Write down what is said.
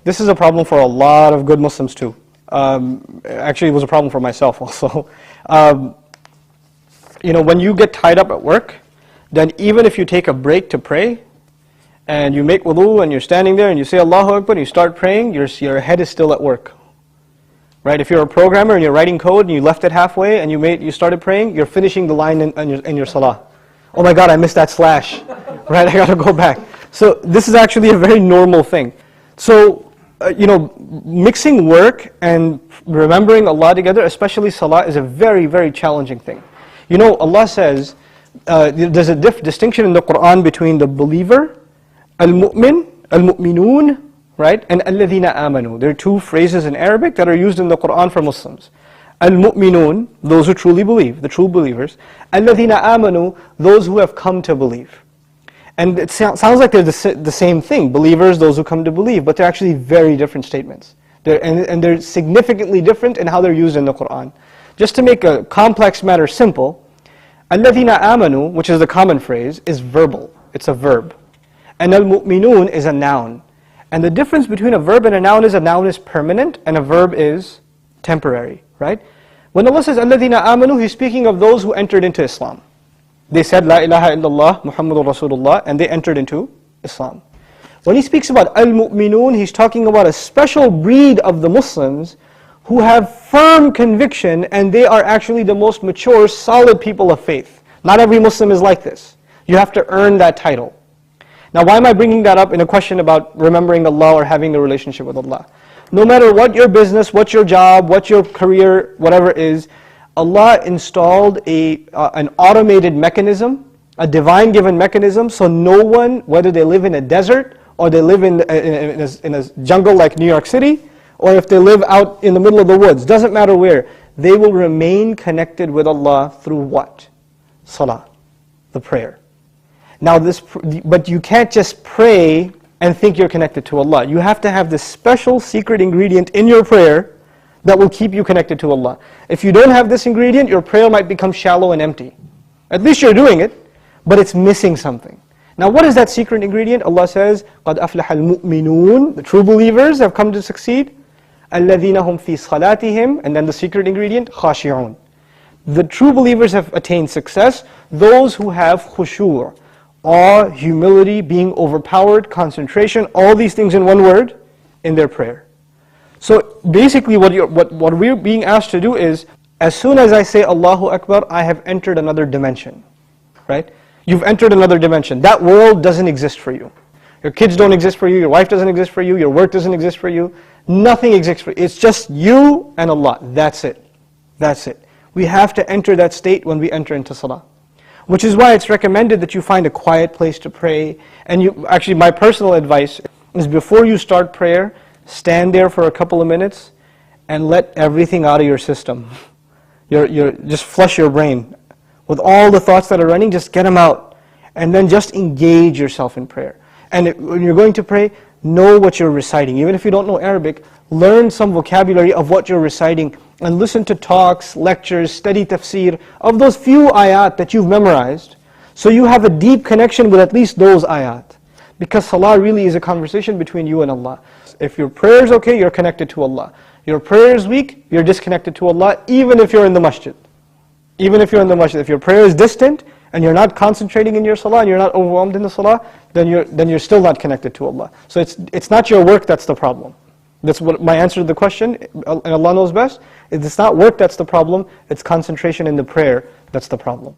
this is a problem for a lot of good Muslims too. Actually, it was a problem for myself also. When you get tied up at work, then even if you take a break to pray, and you make wudu and you're standing there and you say Allahu Akbar and you start praying, your head is still at work. Right? If you're a programmer and you're writing code and you left it halfway and you started praying, you're finishing the line in your salah. Oh my God, I missed that slash. Right? I got to go back. So this is actually a very normal thing. So, mixing work and remembering Allah together, especially salah, is a very, very challenging thing. Allah says, there's a distinction in the Quran between the believer, al-mu'min, al-mu'minun, right? And alladhina amanu. There are two phrases in Arabic that are used in the Quran for Muslims. Al-mu'minun, those who truly believe, the true believers. Alladhina amanu, those who have come to believe. And it sounds like they're the same thing, believers, those who come to believe, but they're actually very different statements. They're significantly different in how they're used in the Quran. Just to make a complex matter simple, alladhina amanu, which is the common phrase, is verbal. It's a verb. And al-mu'minun is a noun. And the difference between a verb and a noun is permanent and a verb is temporary, right? When Allah says alladhina amanu, He's speaking of those who entered into Islam. They said La ilaha illallah Muhammadur Rasulullah and they entered into Islam. When He speaks about al-mu'minun, He's talking about a special breed of the Muslims who have firm conviction and they are actually the most mature, solid people of faith. Not every Muslim is like this. You have to earn that title. Now, why am I bringing that up in a question about remembering Allah or having a relationship with Allah? No matter what your business, what your job, what your career, whatever is, Allah installed an automated mechanism, a divine given mechanism, so no one, whether they live in a desert or they live in a jungle like New York City, or if they live out in the middle of the woods, doesn't matter where, they will remain connected with Allah through what? Salah, the prayer. Now but you can't just pray and think you're connected to Allah. You have to have this special secret ingredient in your prayer that will keep you connected to Allah. If you don't have this ingredient, your prayer might become shallow and empty. At least you're doing it, but it's missing something. Now what is that secret ingredient? Allah says, قَدْ أَفْلَحَ الْمُؤْمِنُونَ, the true believers have come to succeed. الَّذِينَ هُمْ فِي صَلَاتِهِمْ, and then the secret ingredient, خَاشِعُونَ. The true believers have attained success, those who have khushu', awe, humility, being overpowered, concentration, all these things in one word, in their prayer. So basically what we're being asked to do is, as soon as I say Allahu Akbar, I have entered another dimension, right? You've entered another dimension. That world doesn't exist for you. Your kids don't exist for you, your wife doesn't exist for you, your work doesn't exist for you, nothing exists for you. It's just you and Allah, that's it. That's it. We have to enter that state when we enter into salah. Which is why it's recommended that you find a quiet place to pray. And actually my personal advice is before you start prayer, stand there for a couple of minutes and let everything out of your system. Just flush your brain. With all the thoughts that are running, just get them out. And then just engage yourself in prayer. And when you're going to pray, know what you're reciting. Even if you don't know Arabic, learn some vocabulary of what you're reciting and listen to talks, lectures, study tafsir of those few ayat that you've memorized, so you have a deep connection with at least those ayat. Because salah really is a conversation between you and Allah. If your prayer is okay, you're connected to Allah. Your prayer is weak, you're disconnected to Allah, even if you're in the masjid. Even if you're in the masjid. If your prayer is distant, and you're not concentrating in your salah, and you're not overwhelmed in the salah, then you're still not connected to Allah. So it's not your work that's the problem. That's what my answer to the question, and Allah knows best. It's not work that's the problem, it's concentration in the prayer that's the problem.